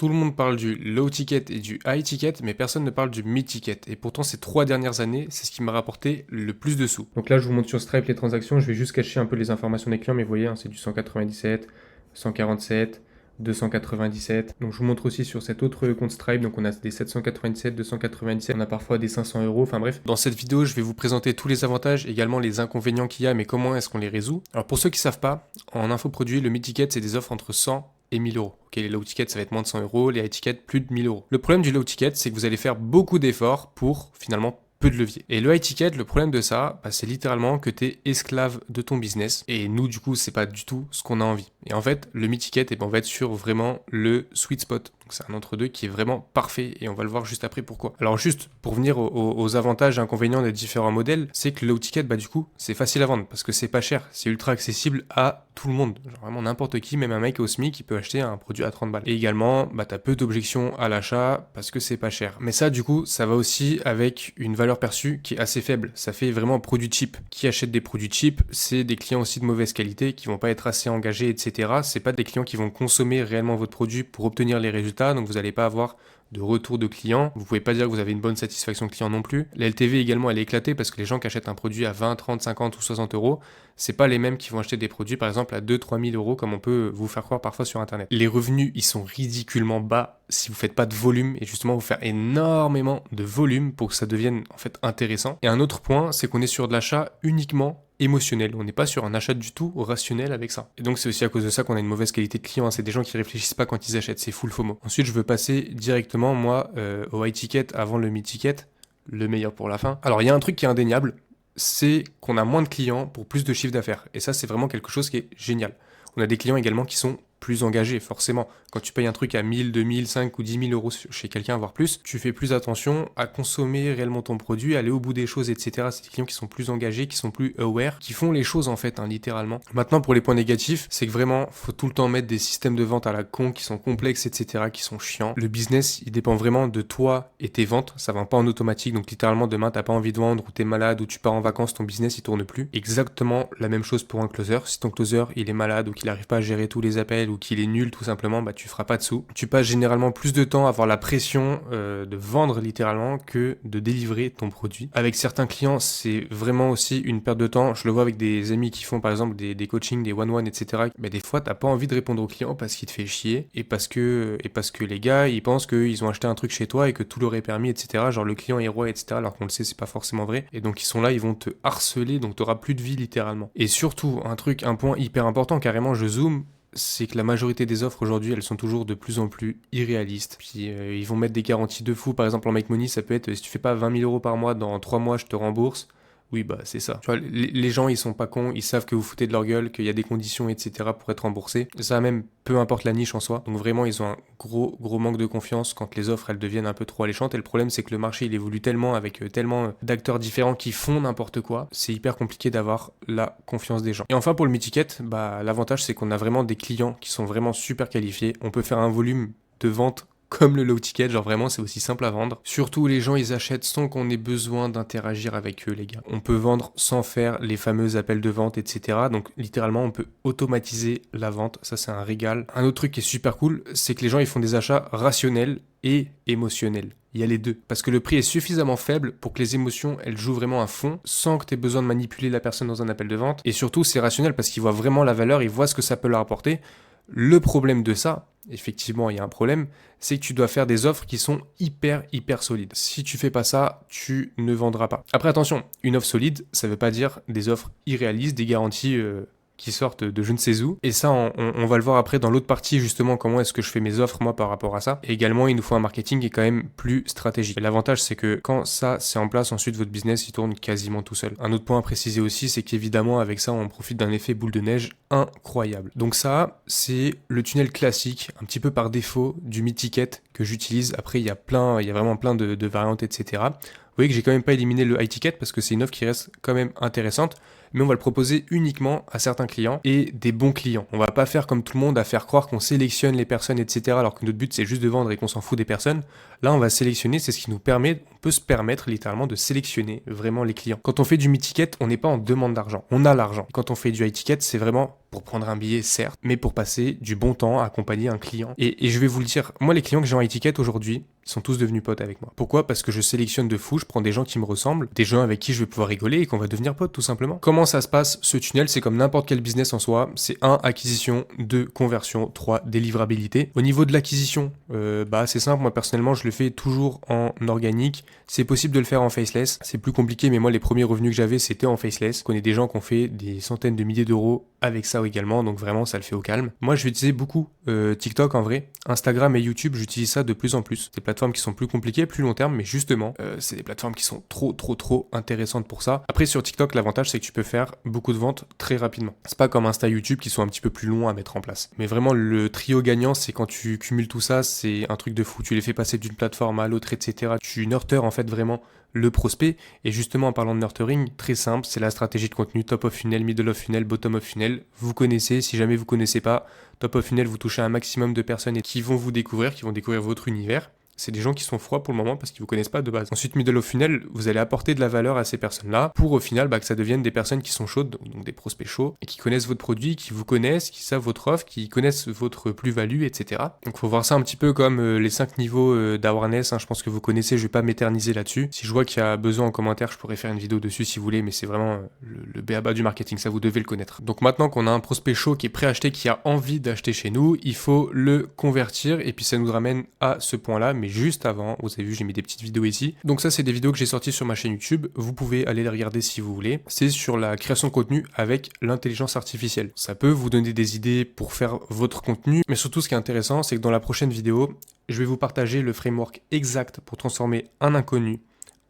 Tout le monde parle du low ticket et du high ticket, mais personne ne parle du mid ticket. Et pourtant, ces 3 dernières années, c'est ce qui m'a rapporté le plus de sous. Donc là, je vous montre sur Stripe les transactions. Je vais juste cacher un peu les informations des clients, mais vous voyez, hein, c'est du 197, 147, 297. Donc je vous montre aussi sur cet autre compte Stripe. Donc on a des 797, 297. On a parfois des 500 euros. Enfin bref. Dans cette vidéo, je vais vous présenter tous les avantages, également les inconvénients qu'il y a, mais comment est-ce qu'on les résout. Alors pour ceux qui ne savent pas, en infoproduit, le mid ticket, c'est des offres entre 100 et 1000 euros. Ok, les low tickets, ça va être moins de 100 euros, les high tickets, plus de 1000 euros. Le problème du low ticket, c'est que vous allez faire beaucoup d'efforts pour finalement peu de levier. Et le high ticket, le problème de ça, c'est littéralement que tu es esclave de ton business. Et nous, du coup, c'est pas du tout ce qu'on a envie. Et en fait, le mid ticket, on va être sur vraiment le sweet spot. Donc c'est un entre-deux qui est vraiment parfait et on va le voir juste après pourquoi. Alors juste pour venir aux avantages et inconvénients des différents modèles, c'est que le low ticket, du coup, c'est facile à vendre parce que c'est pas cher, c'est ultra accessible à tout le monde. Genre vraiment n'importe qui, même un mec au SMIC qui peut acheter un produit à 30 balles. Et également, t'as peu d'objections à l'achat parce que c'est pas cher. Mais ça, du coup, ça va aussi avec une valeur perçue qui est assez faible. Ça fait vraiment produit cheap. Qui achète des produits cheap, c'est des clients aussi de mauvaise qualité qui vont pas être assez engagés, etc. C'est pas des clients qui vont consommer réellement votre produit pour obtenir les résultats. Donc vous n'allez pas avoir de retour de clients. Vous pouvez pas dire que vous avez une bonne satisfaction client non plus. La LTV également, elle est éclatée parce que les gens qui achètent un produit à 20, 30, 50 ou 60 euros, c'est pas les mêmes qui vont acheter des produits par exemple à 2, 3 000 euros comme on peut vous faire croire parfois sur internet. Les revenus, ils sont ridiculement bas si vous faites pas de volume et justement vous faire énormément de volume pour que ça devienne en fait intéressant. Et un autre point, c'est qu'on est sur de l'achat uniquement émotionnel. On n'est pas sur un achat du tout rationnel avec ça. Et donc c'est aussi à cause de ça qu'on a une mauvaise qualité de client. C'est des gens qui réfléchissent pas quand ils achètent. C'est full FOMO. Ensuite, je veux passer directement moi au high ticket avant le mid ticket, le meilleur pour la fin. Alors il y a un truc qui est indéniable, c'est qu'on a moins de clients pour plus de chiffre d'affaires. Et ça, c'est vraiment quelque chose qui est génial. On a des clients également qui sont plus engagés, forcément. Quand tu payes un truc à 1000, 2000, 5 ou 10 000 euros chez quelqu'un, voire plus, tu fais plus attention à consommer réellement ton produit, aller au bout des choses, etc. C'est des clients qui sont plus engagés, qui sont plus aware, qui font les choses en fait, littéralement. Maintenant, pour les points négatifs, c'est que vraiment, faut tout le temps mettre des systèmes de vente à la con qui sont complexes, etc., qui sont chiants. Le business, il dépend vraiment de toi et tes ventes. Ça va pas en automatique, donc littéralement, demain, t'as pas envie de vendre, ou t'es malade, ou tu pars en vacances, ton business, il tourne plus. Exactement la même chose pour un closer. Si ton closer, il est malade, ou qu'il arrive pas à gérer tous les appels, ou qu'il est nul tout simplement, tu feras pas de sous. Tu passes généralement plus de temps à avoir la pression de vendre littéralement que de délivrer ton produit. Avec certains clients, c'est vraiment aussi une perte de temps. Je le vois avec des amis qui font par exemple des coachings, des one-one, etc. Mais des fois, t'as pas envie de répondre aux clients parce qu'il te fait chier et parce que les gars, ils pensent qu'ils ont acheté un truc chez toi et que tout leur est permis, etc. Genre le client est roi, etc. Alors qu'on le sait, c'est pas forcément vrai. Et donc ils sont là, ils vont te harceler, donc t'auras plus de vie littéralement. Et surtout, un point hyper important, carrément, je zoome, c'est que la majorité des offres aujourd'hui, elles sont toujours de plus en plus irréalistes. Puis ils vont mettre des garanties de fou. Par exemple, en Make Money, ça peut être si tu fais pas 20 000 euros par mois, dans 3 mois, je te rembourse. Oui, c'est ça. Tu vois, les gens, ils sont pas cons, ils savent que vous foutez de leur gueule, qu'il y a des conditions, etc. pour être remboursé. Ça même, peu importe la niche en soi. Donc vraiment, ils ont un gros manque de confiance quand les offres, elles deviennent un peu trop alléchantes. Et le problème, c'est que le marché, il évolue tellement avec tellement d'acteurs différents qui font n'importe quoi. C'est hyper compliqué d'avoir la confiance des gens. Et enfin, pour le mid-ticket, l'avantage, c'est qu'on a vraiment des clients qui sont vraiment super qualifiés. On peut faire un volume de vente comme le low ticket, genre vraiment c'est aussi simple à vendre. Surtout les gens ils achètent sans qu'on ait besoin d'interagir avec eux les gars. On peut vendre sans faire les fameux appels de vente, etc. Donc littéralement on peut automatiser la vente, ça c'est un régal. Un autre truc qui est super cool, c'est que les gens ils font des achats rationnels et émotionnels. Il y a les deux. Parce que le prix est suffisamment faible pour que les émotions, elles jouent vraiment à fond, sans que tu aies besoin de manipuler la personne dans un appel de vente. Et surtout, c'est rationnel parce qu'ils voient vraiment la valeur, ils voient ce que ça peut leur apporter. Le problème de ça, effectivement, il y a un problème, c'est que tu dois faire des offres qui sont hyper solides. Si tu fais pas ça, tu ne vendras pas. Après, attention, une offre solide, ça veut pas dire des offres irréalistes, des garanties qui sortent de je ne sais où. Et ça, on va le voir après dans l'autre partie, justement, comment est-ce que je fais mes offres, moi, par rapport à ça. Et également, il nous faut un marketing qui est quand même plus stratégique. Et l'avantage, c'est que quand ça, c'est en place, ensuite, votre business, il tourne quasiment tout seul. Un autre point à préciser aussi, c'est qu'évidemment, avec ça, on profite d'un effet boule de neige incroyable. Donc ça, c'est le tunnel classique, un petit peu par défaut, du mid-ticket que j'utilise. Après, il y a vraiment plein de variantes, etc. Vous voyez que j'ai quand même pas éliminé le high ticket parce que c'est une offre qui reste quand même intéressante, mais on va le proposer uniquement à certains clients et des bons clients. On va pas faire comme tout le monde à faire croire qu'on sélectionne les personnes, etc. alors que notre but c'est juste de vendre et qu'on s'en fout des personnes. Là, on va sélectionner, c'est ce qui nous permet, on peut se permettre littéralement de sélectionner vraiment les clients. Quand on fait du mid-ticket, on n'est pas en demande d'argent, on a l'argent. Quand on fait du high ticket, c'est vraiment pour prendre un billet, certes, mais pour passer du bon temps à accompagner un client. Et je vais vous le dire, moi, les clients que j'ai en high-ticket aujourd'hui, ils sont tous devenus potes avec moi. Pourquoi? Parce que je sélectionne de fou, je prends des gens qui me ressemblent, des gens avec qui je vais pouvoir rigoler et qu'on va devenir potes tout simplement. Comment ça se passe ce tunnel? C'est comme n'importe quel business en soi. C'est 1, acquisition, 2, conversion, 3, délivrabilité. Au niveau de l'acquisition, c'est simple, moi personnellement je le fais toujours en organique. C'est possible de le faire en faceless, c'est plus compliqué, mais moi les premiers revenus que j'avais c'était en faceless. Je connais des gens qui ont fait des centaines de milliers d'euros avec ça également, donc vraiment ça le fait au calme. Moi je vais utiliser beaucoup TikTok en vrai, Instagram et YouTube, j'utilise ça de plus en plus. Des plateformes qui sont plus compliquées, plus long terme, mais justement c'est des plateformes qui sont trop intéressantes pour ça. Après sur TikTok l'avantage c'est que tu peux faire beaucoup de ventes très rapidement. C'est pas comme Insta, YouTube qui sont un petit peu plus longs à mettre en place. Mais vraiment le trio gagnant c'est quand tu cumules tout ça, c'est un truc de fou. Tu les fais passer d'une plateforme à l'autre, etc. Tu nurture en fait vraiment le prospect. Et justement en parlant de nurturing, très simple, c'est la stratégie de contenu top of funnel, middle of funnel, bottom of funnel. Vous connaissez, si jamais vous connaissez pas, top of funnel, vous touchez un maximum de personnes et qui vont vous découvrir, qui vont découvrir votre univers. C'est des gens qui sont froids pour le moment parce qu'ils vous connaissent pas de base. Ensuite, middle of funnel, vous allez apporter de la valeur à ces personnes-là pour au final que ça devienne des personnes qui sont chaudes, donc des prospects chauds, et qui connaissent votre produit, qui vous connaissent, qui savent votre offre, qui connaissent votre plus-value, etc. Donc faut voir ça un petit peu comme les 5 niveaux d'awareness, je pense que vous connaissez, je vais pas m'éterniser là-dessus. Si je vois qu'il y a besoin en commentaire, je pourrais faire une vidéo dessus si vous voulez, mais c'est vraiment le b.a.-ba du marketing, ça vous devez le connaître. Donc maintenant qu'on a un prospect chaud qui est prêt à acheter, qui a envie d'acheter chez nous, il faut le convertir, et puis ça nous ramène à ce point-là, mais juste avant, vous avez vu, j'ai mis des petites vidéos ici. Donc ça, c'est des vidéos que j'ai sorties sur ma chaîne YouTube. Vous pouvez aller les regarder si vous voulez. C'est sur la création de contenu avec l'intelligence artificielle. Ça peut vous donner des idées pour faire votre contenu. Mais surtout, ce qui est intéressant, c'est que dans la prochaine vidéo, je vais vous partager le framework exact pour transformer un inconnu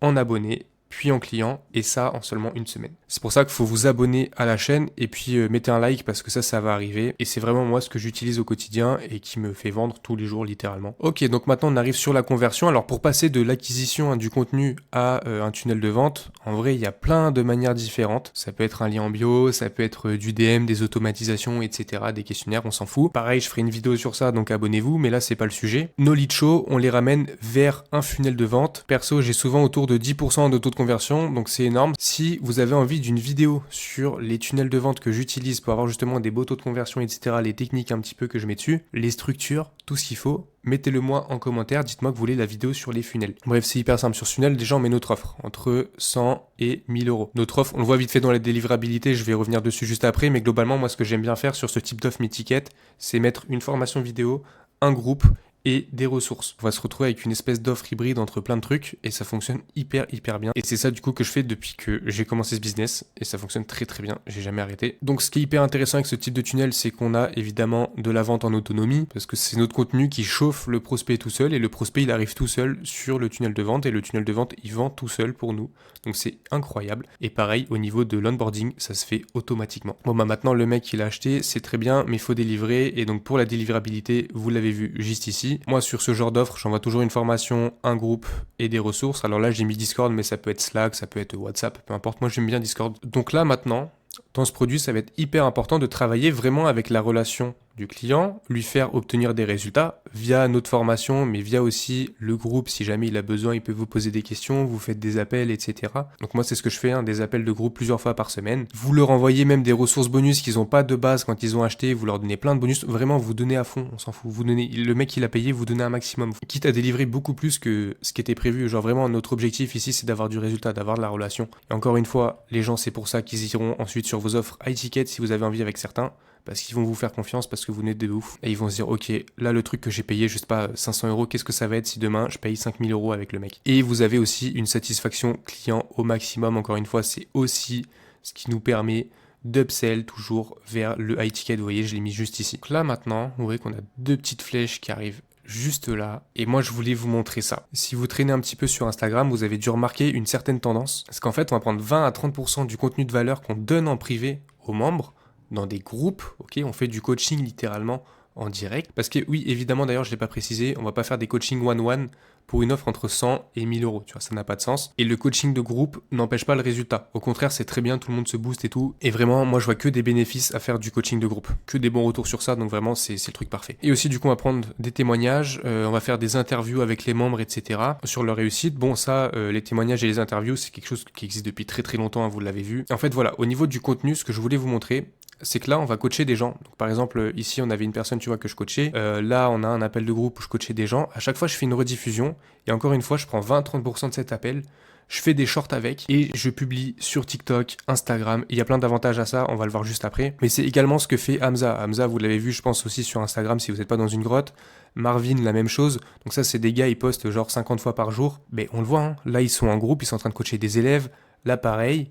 en abonné, puis en client, et ça en seulement une semaine. C'est pour ça qu'il faut vous abonner à la chaîne et puis mettez un like parce que ça va arriver. Et c'est vraiment moi ce que j'utilise au quotidien et qui me fait vendre tous les jours littéralement. Ok, donc maintenant on arrive sur la conversion. Alors pour passer de l'acquisition du contenu à un tunnel de vente, en vrai il y a plein de manières différentes. Ça peut être un lien en bio, ça peut être du DM, des automatisations, etc. Des questionnaires, on s'en fout. Pareil, je ferai une vidéo sur ça, donc abonnez-vous, mais là c'est pas le sujet. Nos lead shows, on les ramène vers un funnel de vente. Perso, j'ai souvent autour de 10% de taux de conversion, donc c'est énorme. Si vous avez envie d'une vidéo sur les tunnels de vente que j'utilise pour avoir justement des beaux taux de conversion, etc., les techniques un petit peu que je mets dessus, les structures, tout ce qu'il faut, mettez-le moi en commentaire, dites-moi que vous voulez la vidéo sur les funnels. Bref, c'est hyper simple sur ce funnel, déjà on met notre offre, entre 100 et 1000 euros. Notre offre, on le voit vite fait dans la délivrabilité, je vais revenir dessus juste après, mais globalement, moi ce que j'aime bien faire sur ce type d'offre mid-ticket, c'est mettre une formation vidéo, un groupe, et des ressources. On va se retrouver avec une espèce d'offre hybride entre plein de trucs et ça fonctionne hyper bien. Et c'est ça du coup que je fais depuis que j'ai commencé ce business et ça fonctionne très bien, j'ai jamais arrêté. Donc ce qui est hyper intéressant avec ce type de tunnel, c'est qu'on a évidemment de la vente en autonomie parce que c'est notre contenu qui chauffe le prospect tout seul et le prospect il arrive tout seul sur le tunnel de vente et le tunnel de vente il vend tout seul pour nous. Donc c'est incroyable. Et pareil au niveau de l'onboarding, ça se fait automatiquement. Bon maintenant le mec il a acheté, c'est très bien mais il faut délivrer et donc pour la délivrabilité, vous l'avez vu juste ici. Moi, sur ce genre d'offre, j'envoie toujours une formation, un groupe et des ressources. Alors là, j'ai mis Discord, mais ça peut être Slack, ça peut être WhatsApp, peu importe. Moi, j'aime bien Discord. Donc là, maintenant, dans ce produit, ça va être hyper important de travailler vraiment avec la relation du client, lui faire obtenir des résultats via notre formation, mais via aussi le groupe. Si jamais il a besoin, il peut vous poser des questions, vous faites des appels, etc. Donc moi, c'est ce que je fais, des appels de groupe plusieurs fois par semaine. Vous leur envoyez même des ressources bonus qu'ils n'ont pas de base quand ils ont acheté, vous leur donnez plein de bonus. Vraiment, vous donnez à fond, on s'en fout. Vous donnez, le mec qui l'a payé, vous donnez un maximum. Quitte à délivrer beaucoup plus que ce qui était prévu. Genre vraiment, notre objectif ici, c'est d'avoir du résultat, d'avoir de la relation. Et encore une fois, les gens, c'est pour ça qu'ils iront ensuite sur vos offres high ticket si vous avez envie avec certains. Parce qu'ils vont vous faire confiance, parce que vous n'êtes de ouf. Et ils vont se dire, ok, là le truc que j'ai payé, je sais pas, 500 euros, qu'est-ce que ça va être si demain je paye 5000 euros avec le mec. Et vous avez aussi une satisfaction client au maximum. Encore une fois, c'est aussi ce qui nous permet d'upsell toujours vers le high ticket. Vous voyez, je l'ai mis juste ici. Donc là maintenant, vous voyez qu'on a deux petites flèches qui arrivent juste là, et moi je voulais vous montrer ça. Si vous traînez un petit peu sur Instagram, vous avez dû remarquer une certaine tendance, parce qu'en fait on va prendre 20 à 30% du contenu de valeur qu'on donne en privé aux membres, dans des groupes, ok, on fait du coaching littéralement en direct, parce que oui, évidemment d'ailleurs je l'ai pas précisé, on va pas faire des coachings one-one pour une offre entre 100 et 1000 euros, tu vois, ça n'a pas de sens. Et le coaching de groupe n'empêche pas le résultat. Au contraire, c'est très bien, tout le monde se booste et tout. Et vraiment, moi je vois que des bénéfices à faire du coaching de groupe, que des bons retours sur ça, donc vraiment c'est le truc parfait. Et aussi du coup on va prendre des témoignages, on va faire des interviews avec les membres, etc. sur leur réussite. Bon ça, les témoignages et les interviews, c'est quelque chose qui existe depuis très longtemps, vous l'avez vu. En fait voilà, au niveau du contenu, ce que je voulais vous montrer, c'est que là, on va coacher des gens. Donc, par exemple, ici, on avait une personne, tu vois, que je coachais. Là, on a un appel de groupe où je coachais des gens. À chaque fois, je fais une rediffusion. Et encore une fois, je prends 20-30% de cet appel. Je fais des shorts avec et je publie sur TikTok, Instagram. Il y a plein d'avantages à ça, on va le voir juste après. Mais c'est également ce que fait Hamza. Hamza, vous l'avez vu, je pense aussi sur Instagram si vous n'êtes pas dans une grotte. Marvin, la même chose. Donc ça, c'est des gars, ils postent genre 50 fois par jour. Mais on le voit, hein. Là, ils sont en groupe, ils sont en train de coacher des élèves. Là pareil,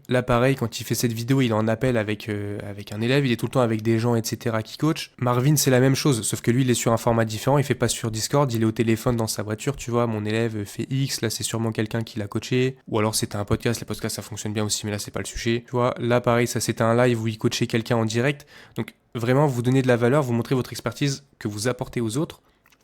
quand il fait cette vidéo, il est en appel avec un élève, il est tout le temps avec des gens, etc. qui coachent. Marvin, c'est la même chose, sauf que lui, il est sur un format différent, il fait pas sur Discord, il est au téléphone dans sa voiture, tu vois, mon élève fait X, là c'est sûrement quelqu'un qui l'a coaché, ou alors c'était un podcast, les podcasts ça fonctionne bien aussi, mais là c'est pas le sujet, tu vois. Là pareil, ça c'était un live où il coachait quelqu'un en direct, donc vraiment vous donnez de la valeur, vous montrez votre expertise que vous apportez aux autres,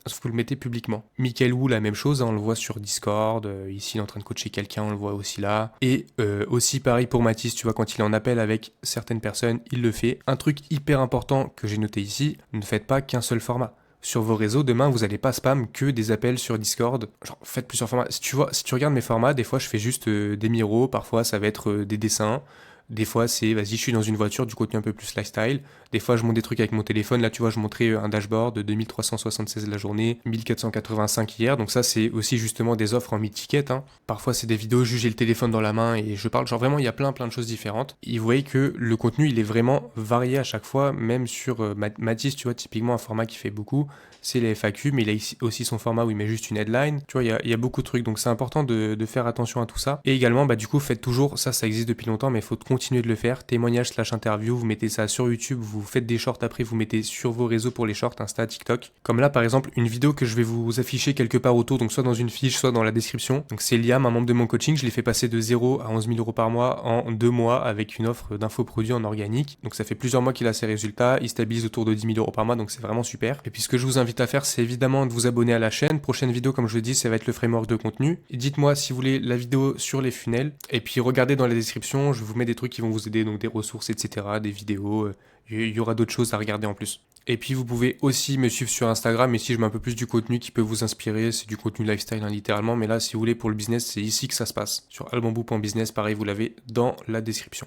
sauf que vous le mettez publiquement. Michael Wu, la même chose, hein, on le voit sur Discord, ici il est en train de coacher quelqu'un, on le voit aussi là. Et aussi pareil pour Mathis, tu vois, quand il est en appel avec certaines personnes, il le fait. Un truc hyper important que j'ai noté ici, ne faites pas qu'un seul format. Sur vos réseaux, demain, vous n'allez pas spam que des appels sur Discord. Genre, faites plusieurs formats. Si tu regardes mes formats, des fois, je fais juste des miros, parfois, ça va être des dessins. Des fois, c'est, vas-y, je suis dans une voiture, du contenu un peu plus lifestyle. Des fois, je monte des trucs avec mon téléphone. Là, tu vois, je montrais un dashboard de 2376 la journée, 1485 hier. Donc ça, c'est aussi justement des offres en mid-ticket, hein. Parfois, c'est des vidéos, juste j'ai le téléphone dans la main et je parle. Genre vraiment, il y a plein de choses différentes. Et vous voyez que le contenu, il est vraiment varié à chaque fois, même sur Mathis, tu vois, typiquement un format qui fait beaucoup. C'est les FAQ, mais il a aussi son format où il met juste une headline. Tu vois, il y a beaucoup de trucs, donc c'est important de faire attention à tout ça. Et également, bah du coup, faites toujours, ça existe depuis longtemps, mais il faut continuer de le faire. Témoignage/interview, vous mettez ça sur YouTube, vous faites des shorts après, vous mettez sur vos réseaux pour les shorts, Insta, TikTok. Comme là, par exemple, une vidéo que je vais vous afficher quelque part autour, donc soit dans une fiche, soit dans la description. Donc c'est Liam, un membre de mon coaching, je l'ai fait passer de 0 à 11 000 euros par mois en 2 mois avec une offre d'infoproduits en organique. Donc ça fait plusieurs mois qu'il a ses résultats, il stabilise autour de 10 000 euros par mois, donc c'est vraiment super. Et puis ce que je vous invite à faire, c'est évidemment de vous abonner à la chaîne. Prochaine vidéo, comme je le dis, ça va être le framework de contenu. Et dites-moi si vous voulez la vidéo sur les funnels. Et puis regardez dans la description, je vous mets des trucs qui vont vous aider, donc des ressources, etc., des vidéos. Il y aura d'autres choses à regarder en plus. Et puis vous pouvez aussi me suivre sur Instagram, ici je mets un peu plus du contenu qui peut vous inspirer, c'est du contenu lifestyle hein, littéralement, mais là si vous voulez pour le business, c'est ici que ça se passe. Sur albamboo.business, pareil, vous l'avez dans la description.